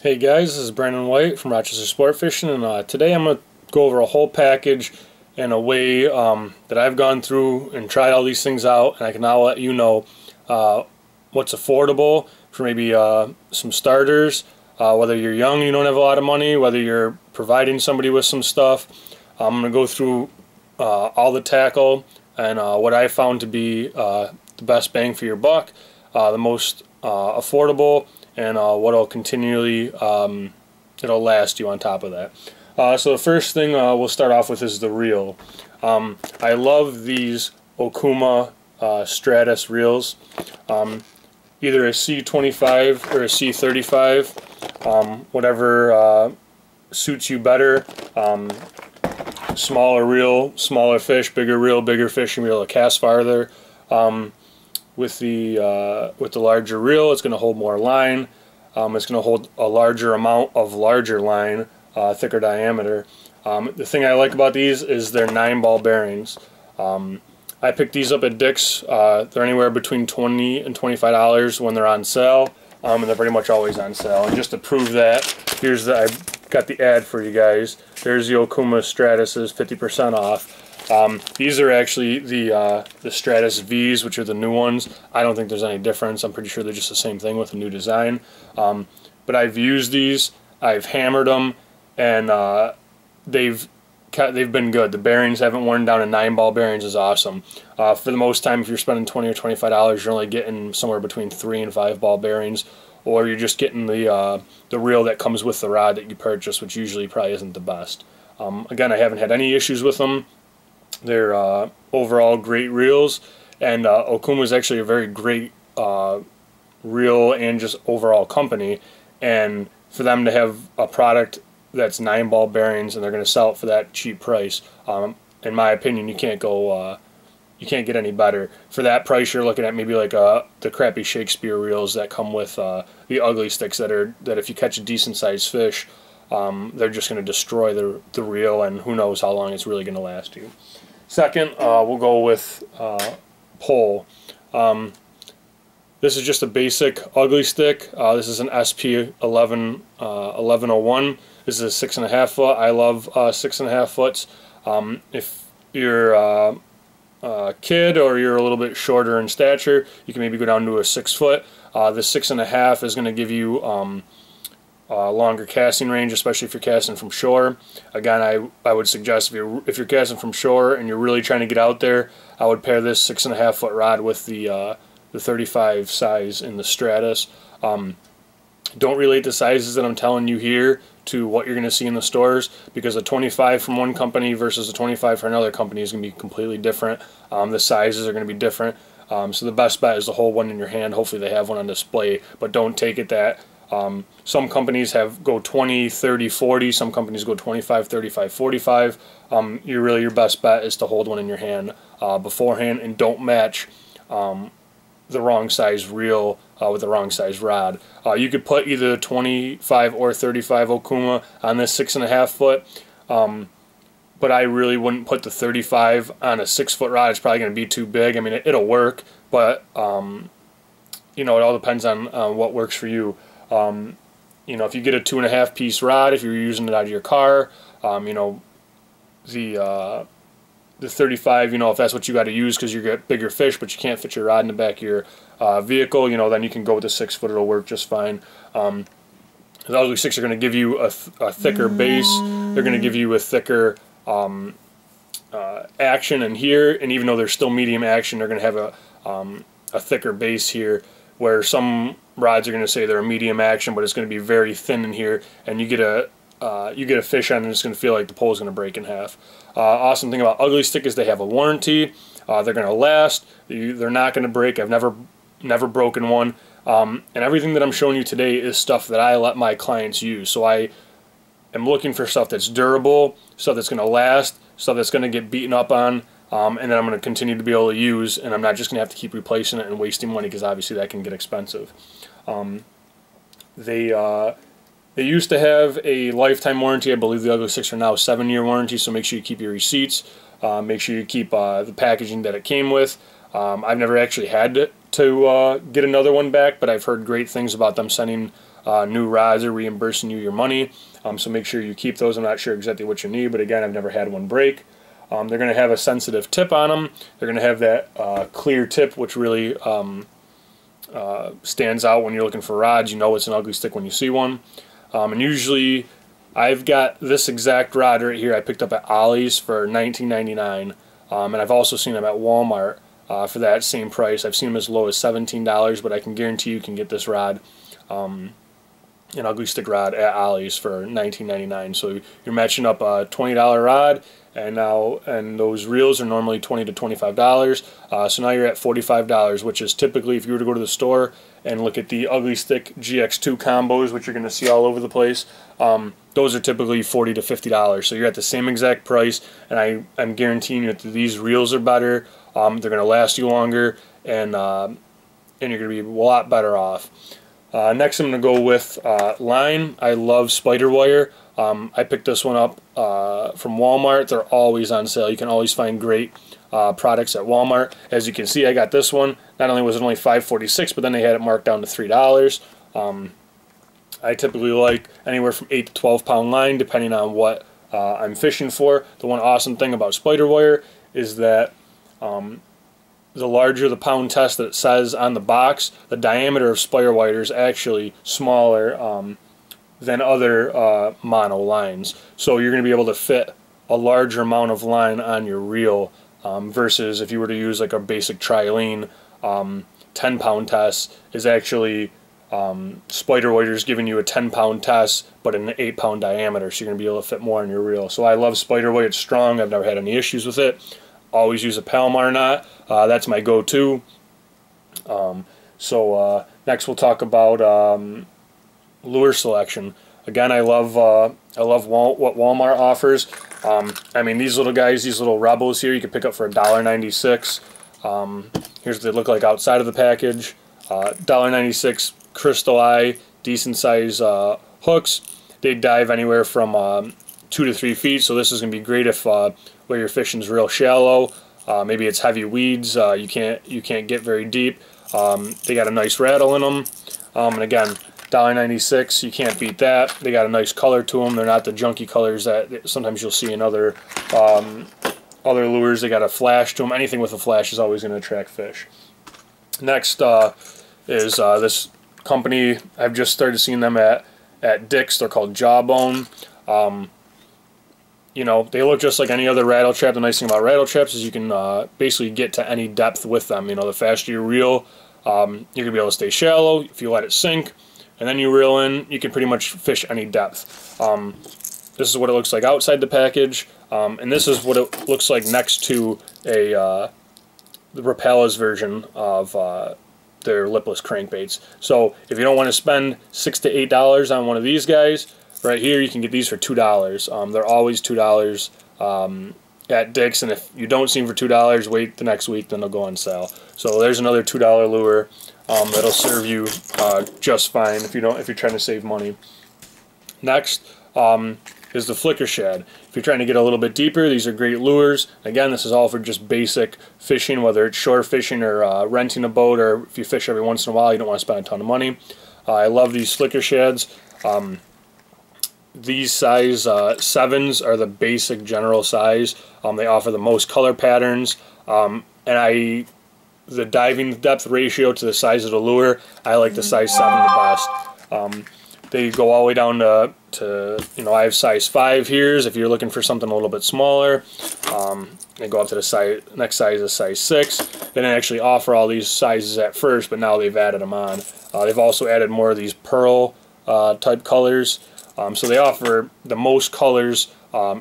Hey guys, this is Brandon White from Rochester Sport Fishing, and today I'm going to go over a whole package in a way that I've gone through and tried all these things out, and I can now let you know what's affordable for maybe some starters, whether you're young and you don't have a lot of money, whether you're providing somebody with some stuff. I'm going to go through all the tackle and what I found to be the best bang for your buck, the most affordable, and what'll continually it'll last you on top of that. So the first thing we'll start off with is the reel. I love these Okuma Stratus reels, either a C25 or a C35, whatever suits you better. Smaller reel, smaller fish; bigger reel, bigger fish, and be able to cast farther. With the larger reel, it's going to hold more line. It's going to hold a larger amount of larger line, thicker diameter. The thing I like about these is they're 9-ball bearings. I picked these up at Stix. They're anywhere between $20 and $25 when they're on sale, and they're pretty much always on sale. And just to prove that, I've got the ad for you guys. There's the Okuma Stratuses, 50% off. These are actually the Stratus V's, which are the new ones. I don't think there's any difference. I'm pretty sure they're just the same thing with a new design. But I've used these, I've hammered them, and they've been good. The bearings haven't worn down, and 9-ball bearings is awesome. For the most time, if you're spending $20 or $25, you're only getting somewhere between 3 and 5-ball bearings, or you're just getting the reel that comes with the rod that you purchase, which usually probably isn't the best. Again, I haven't had any issues with them. They're overall great reels, and Okuma is actually a very great reel and just overall company, and for them to have a product that's 9-ball bearings and they're going to sell it for that cheap price, in my opinion, you can't get any better. For that price, you're looking at maybe like the crappy Shakespeare reels that come with the ugly sticks that if you catch a decent sized fish, they're just going to destroy the reel, and who knows how long it's really going to last you. Second, we'll go with pole. This is just a basic ugly stick. This is an SP 1101. This is a 6.5 foot. I love 6.5 foots. If you're a kid or you're a little bit shorter in stature, you can maybe go down to a 6 foot. The 6.5 is going to give you longer casting range, especially if you're casting from shore. Again, I would suggest if you're casting from shore and you're really trying to get out there, I would pair this 6.5 foot rod with the 35 size in the Stratus. Don't relate the sizes that I'm telling you here to what you're going to see in the stores, because a 25 from one company versus a 25 for another company is going to be completely different. The sizes are going to be different. So the best bet is to hold one in your hand. Hopefully they have one on display, but don't take it that some companies go 20, 30, 40. Some companies go 25, 35, 45. Your best bet is to hold one in your hand beforehand, and don't match the wrong size reel with the wrong size rod. You could put either 25 or 35 Okuma on this 6.5 foot, but I really wouldn't put the 35 on a 6 foot rod. It's probably going to be too big. I mean, it'll work, but you know, it all depends on what works for you. You know, if you get a 2.5 piece rod, if you're using it out of your car, you know, the 35, you know, if that's what you got to use because you get bigger fish, but you can't fit your rod in the back of your vehicle, you know, then you can go with the 6 foot. It'll work just fine. The ugly sticks are going to give you a thicker base. They're going to give you a thicker action in here, and even though they're still medium action, they're going to have a thicker base here, where some rods are going to say they're a medium action, but it's going to be very thin in here, and you get a fish on, and it's going to feel like the pole is going to break in half. Awesome thing about ugly stick is they have a warranty. They're going to last. They're not going to break. I've never broken one. And everything that I'm showing you today is stuff that I let my clients use. So I am looking for stuff that's durable, stuff that's going to last, stuff that's going to get beaten up on, and then I'm going to continue to be able to use, and I'm not just going to have to keep replacing it and wasting money, because obviously that can get expensive. They used to have a lifetime warranty. I believe the ugly sticks are now a 7-year warranty, so make sure you keep your receipts. Make sure you keep the packaging that it came with. I've never actually had to get another one back, but I've heard great things about them sending new rods are reimbursing you your money. So make sure you keep those. I'm not sure exactly what you need, but again, I've never had one break. They're going to have a sensitive tip on them. They're going to have that clear tip, which really stands out when you're looking for rods. You know it's an ugly stick when you see one. And usually, I've got this exact rod right here I picked up at Ollie's for $19.99. And I've also seen them at Walmart for that same price. I've seen them as low as $17, but I can guarantee you can get this rod, an ugly stick rod, at Ollie's for $19.99. So you're matching up a $20 rod, and those reels are normally $20 to $25. So now you're at $45, which is typically, if you were to go to the store and look at the ugly stick GX2 combos, which you're going to see all over the place, those are typically $40 to $50. So you're at the same exact price, and I'm guaranteeing you that these reels are better. They're going to last you longer, and you're going to be a lot better off. Next, I'm going to go with line. I love spider wire. I picked this one up from Walmart. They're always on sale. You can always find great products at Walmart. As you can see, I got this one. Not only was it only $5.46, but then they had it marked down to $3. I typically like anywhere from 8 to 12 pound line, depending on what I'm fishing for. The one awesome thing about spider wire is that the larger the pound test that it says on the box, the diameter of spider wire is actually smaller than other mono lines. So you're going to be able to fit a larger amount of line on your reel versus if you were to use like a basic trilene 10 pound test is actually spider wire is giving you a 10 pound test but an 8 pound diameter, so you're going to be able to fit more on your reel. So I love spider wire. It's strong. I've never had any issues with it. Always use a Palomar knot. That's my go-to. Next we'll talk about lure selection. Again, I love what Walmart offers. I mean, these little guys, these little rebels here, you can pick up for $1.96. Here's what they look like outside of the package. $1.96 crystal eye, decent size hooks. They dive anywhere from 2 to 3 feet, so this is going to be great if where your fishing's real shallow. Maybe it's heavy weeds. You can't get very deep. They got a nice rattle in them, and again, $1.96. You can't beat that. They got a nice color to them. They're not the junky colors that sometimes you'll see in other lures. They got a flash to them. Anything with a flash is always going to attract fish. Next is this company. I've just started seeing them at Stix. They're called Jawbone. You know, they look just like any other rattle trap. The nice thing about rattle traps is you can basically get to any depth with them. You know, the faster you reel, you're going to be able to stay shallow. If you let it sink and then you reel in, you can pretty much fish any depth. This is what it looks like outside the package, and this is what it looks like next to the Rapala's version of their lipless crankbaits. So if you don't want to spend $6 to $8 on one of these guys, right here you can get these for $2. They're always $2 at Stix, and if you don't see them for $2, wait the next week, then they'll go on sale. So there's another $2 lure that'll serve you just fine if you're trying to save money. Next is the flicker shad. If you're trying to get a little bit deeper, these are great lures. Again, this is all for just basic fishing, whether it's shore fishing or renting a boat, or if you fish every once in a while, you don't want to spend a ton of money. I love these flicker shads. These size 7s are the basic general size. They offer the most color patterns, and the diving depth ratio to the size of the lure, I like the size 7 the best. They go all the way down to you know, I have size 5 here if you're looking for something a little bit smaller. They go up to the next size is size 6. They didn't actually offer all these sizes at first, but now they've added them on. They've also added more of these pearl type colors. So they offer the most colors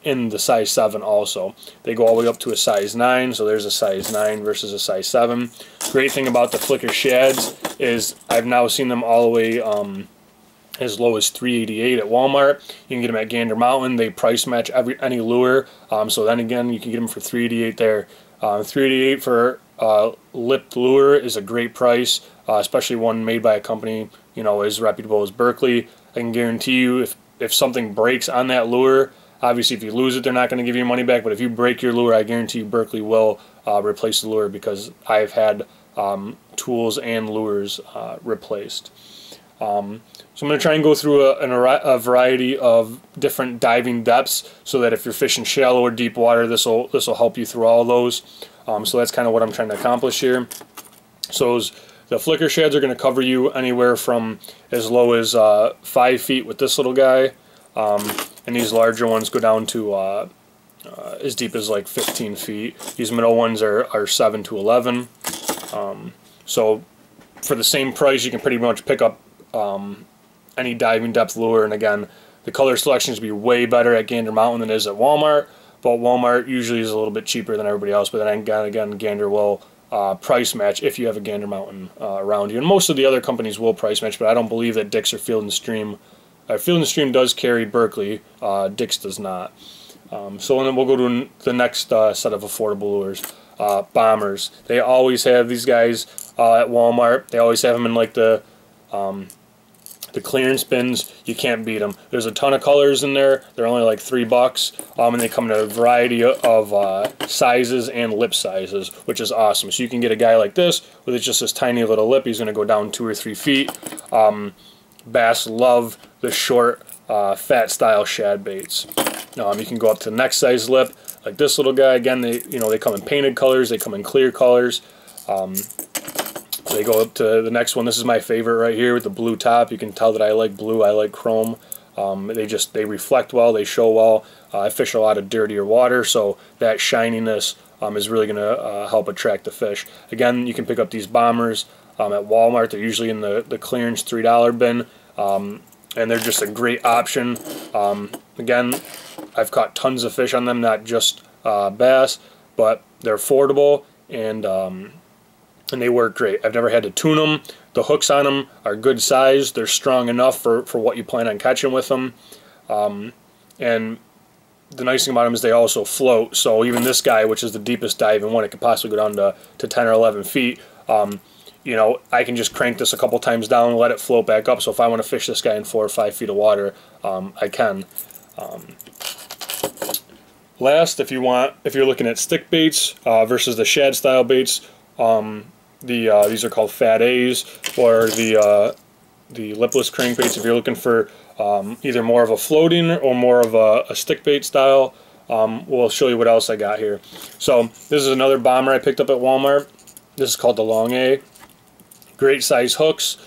in the size 7 also. They go all the way up to a size 9, so there's a size 9 versus a size 7. Great thing about the flicker shads is I've now seen them all the way as low as $3.88 at Walmart. You can get them at Gander Mountain. They price match any lure, so then again you can get them for $3.88 there. $3.88 for lipped lure is a great price, especially one made by a company, you know, as reputable as Berkley. I can guarantee you if something breaks on that lure, obviously if you lose it they're not going to give you your money back, but if you break your lure, I guarantee you Berkley will replace the lure, because I've had tools and lures replaced. So I'm going to try and go through a variety of different diving depths, so that if you're fishing shallow or deep water, this will help you through all those. So that's kind of what I'm trying to accomplish here. So the flicker shads are going to cover you anywhere from as low as 5 feet with this little guy, and these larger ones go down to as deep as like 15 feet. These middle ones are 7 to 11. So for the same price, you can pretty much pick up any diving depth lure. And again, the color selection is going to be way better at Gander Mountain than it is at Walmart, but Walmart usually is a little bit cheaper than everybody else. But then again, Gander will price match if you have a Gander Mountain around you. And most of the other companies will price match, but I don't believe that Stix or Field and Stream. Field and Stream does carry Berkeley, Stix does not. So then we'll go to the next set of affordable lures. Bombers. They always have these guys at Walmart. They always have them in like the clearance bins. You can't beat them. There's a ton of colors in there. They're only like $3, and they come in a variety of sizes and lip sizes, which is awesome. So you can get a guy like this with just this tiny little lip. He's going to go down 2 or 3 feet. Bass love the short, fat style shad baits. You can go up to the next size lip, like this little guy. Again, they come in painted colors. They come in clear colors. They go up to the next one. This is my favorite right here with the blue top. You can tell that I like blue. I like chrome. They reflect well. They show well. I fish a lot of dirtier water, so that shininess is really going to help attract the fish. Again, you can pick up these bombers at Walmart. They're usually in the clearance $3 bin, and they're just a great option. Again, I've caught tons of fish on them, not just bass, but they're affordable, and they work great. I've never had to tune them. The hooks on them are good size. They're strong enough for what you plan on catching with them. And the nice thing about them is they also float. So even this guy, which is the deepest diving one, it could possibly go down to 10 or 11 feet. I can just crank this a couple times down and let it float back up. So if I want to fish this guy in 4 or 5 feet of water, I can. Last, if you're looking at stick baits versus the shad style baits, these are called Fat A's, or the lipless crankbaits. If you're looking for either more of a floating or more of a stick bait style, we'll show you what else I got here. So this is another bomber I picked up at Walmart. This is called the Long A. Great size hooks,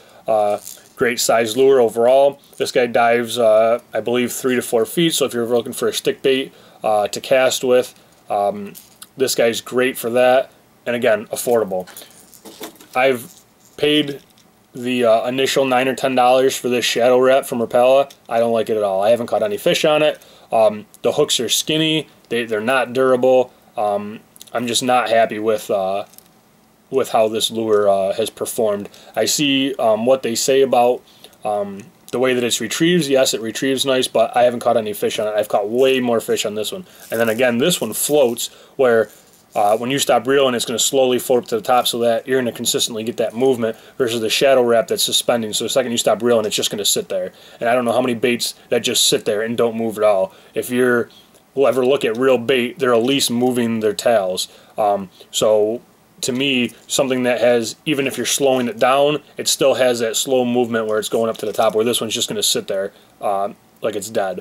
great size lure overall. This guy dives, I believe, 3 to 4 feet. So if you're looking for a stick bait to cast with, this guy's great for that. And again, affordable. I've paid the initial $9 or $10 for this shadow wrap from Rapala. I don't like it at all. I haven't caught any fish on it. The hooks are skinny. They're not durable. I'm just not happy with how this lure has performed. I see what they say about the way that it retrieves. Yes, it retrieves nice, but I haven't caught any fish on it. I've caught way more fish on this one. And then again, this one floats, where when you stop reeling, it's going to slowly float up to the top, so that you're going to consistently get that movement, versus the shadow wrap that's suspending. So the second you stop reeling, it's just going to sit there. And I don't know how many baits that just sit there and don't move at all. If you'll ever look at real bait, they're at least moving their tails. So to me, something that has, even if you're slowing it down, it still has that slow movement where it's going up to the top, where this one's just going to sit there like it's dead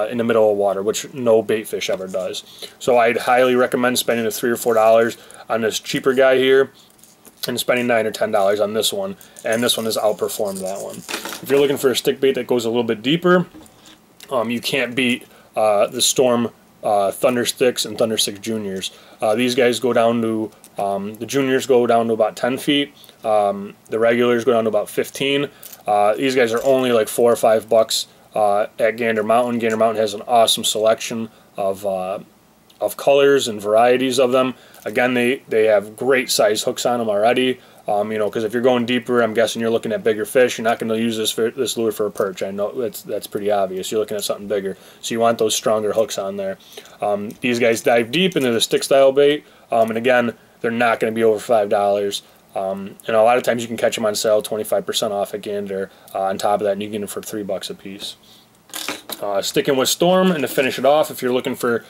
in the middle of water, which no bait fish ever does. So I'd highly recommend spending the $3 or $4 on this cheaper guy here, and spending $9 or $10 on this one, and this one has outperformed that one. If you're looking for a stick bait that goes a little bit deeper, you can't beat the Storm Thunder Stix and Thunder Stix Juniors. These guys go down to, the Juniors go down to about 10 feet, the regulars go down to about 15. These guys are only like $4 or $5 at Gander Mountain. Gander Mountain has an awesome selection of colors and varieties of them. Again, they have great size hooks on them already. Because if you're going deeper, I'm guessing you're looking at bigger fish. You're not going to use this lure for a perch. I know that's pretty obvious. You're looking at something bigger, so you want those stronger hooks on there. These guys dive deep into the stick style bait, and again, they're not going to be over $5. And a lot of times you can catch them on sale 25% off at Gander. On top of that, and you can get them for $3 a piece. Sticking with Storm, and to finish it off, if you're looking for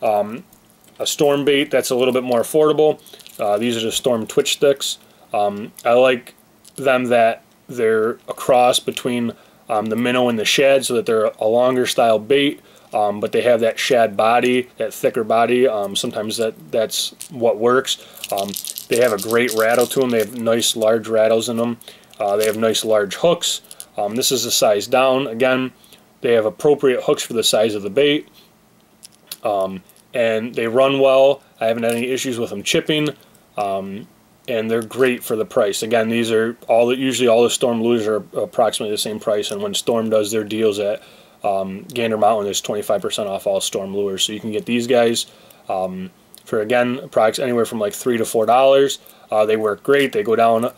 a storm bait that's a little bit more affordable, these are the Storm Twitch Sticks. I like them that they're a cross between the minnow and the shad, so that they're a longer style bait, but they have that shad body, that thicker body. Sometimes that's what works. They have a great rattle to them. They have nice large rattles in them. They have nice large hooks. This is a size down. Again, they have appropriate hooks for the size of the bait. And they run well. I haven't had any issues with them chipping. And they're great for the price. Again, these are usually all the Storm lures are approximately the same price, and when Storm does their deals at Gander Mountain, there's 25% off all Storm lures. So you can get these guys for, again, anywhere from like $3 to $4. They work great. They go down.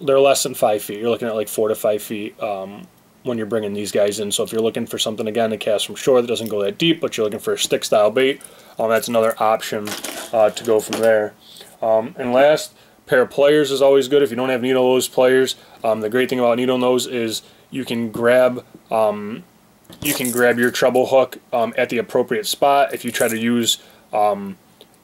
They're less than 5 feet. You're looking at like 4 to 5 feet when you're bringing these guys in. So if you're looking for something, again, to cast from shore that doesn't go that deep, but you're looking for a stick style bait, that's another option to go from there. And last, pair of pliers is always good if you don't have needle nose pliers. The great thing about needle nose is you can grab your treble hook at the appropriate spot. If you try to use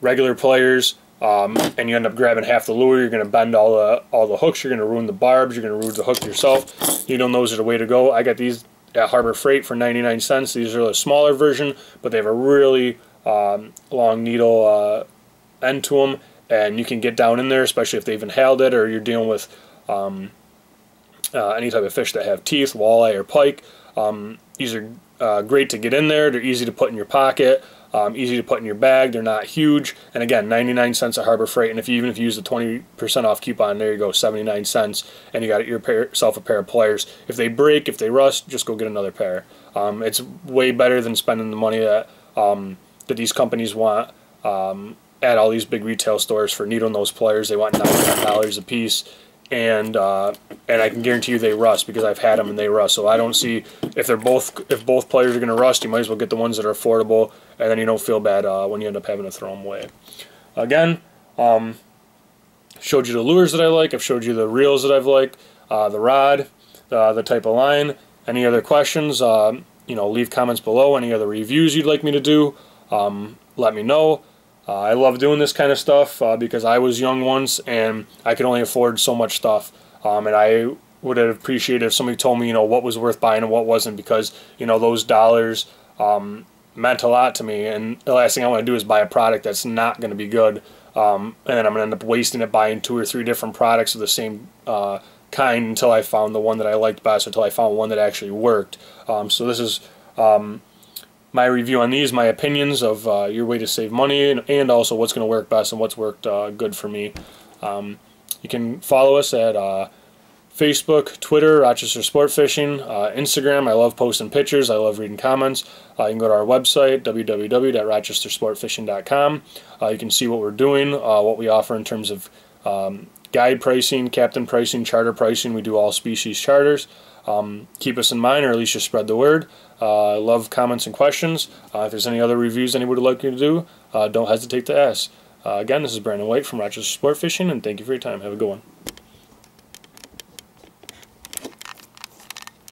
regular pliers and you end up grabbing half the lure, you're going to bend all the hooks. You're going to ruin the barbs. You're going to ruin the hook yourself. Needle nose are the way to go. I got these at Harbor Freight for 99 cents. These are a smaller version, but they have a really long needle end to them. And you can get down in there, especially if they've inhaled it, or you're dealing with any type of fish that have teeth, walleye or pike. These are great to get in there. They're easy to put in your pocket, easy to put in your bag. They're not huge. And again, 99 cents at Harbor Freight. And even if you use the 20% off coupon, there you go, 79 cents. And you got yourself a pair of pliers. If they break, if they rust, just go get another pair. It's way better than spending the money that these companies want at all these big retail stores for needle nose pliers. They want $99 a piece, and I can guarantee you they rust, because I've had them and they rust. So I don't see, if both pliers are going to rust, you might as well get the ones that are affordable, and then you don't feel bad when you end up having to throw them away. Again, showed you the lures that I like. I've showed you the reels that I've liked, the rod, the type of line. Any other questions? Leave comments below. Any other reviews you'd like me to do, let me know. I love doing this kind of stuff because I was young once and I could only afford so much stuff. And I would have appreciated if somebody told me, what was worth buying and what wasn't, because, those dollars meant a lot to me. And the last thing I want to do is buy a product that's not going to be good. And then I'm going to end up wasting it buying 2 or 3 different products of the same kind until I found the one that I liked best, until I found one that actually worked. So this is my review on these, my opinions of your way to save money, and also what's going to work best and what's worked good for me. You can follow us at Facebook, Twitter, Rochester Sport Fishing, Instagram. I love posting pictures. I love reading comments. You can go to our website, www.rochestersportfishing.com. You can see what we're doing, what we offer in terms of guide pricing, captain pricing, charter pricing. We do all species charters. Keep us in mind, or at least just spread the word. I love comments and questions. If there's any other reviews anybody would like me to do, don't hesitate to ask. Again, this is Brandon White from Rochester Sport Fishing, and thank you for your time. Have a good one.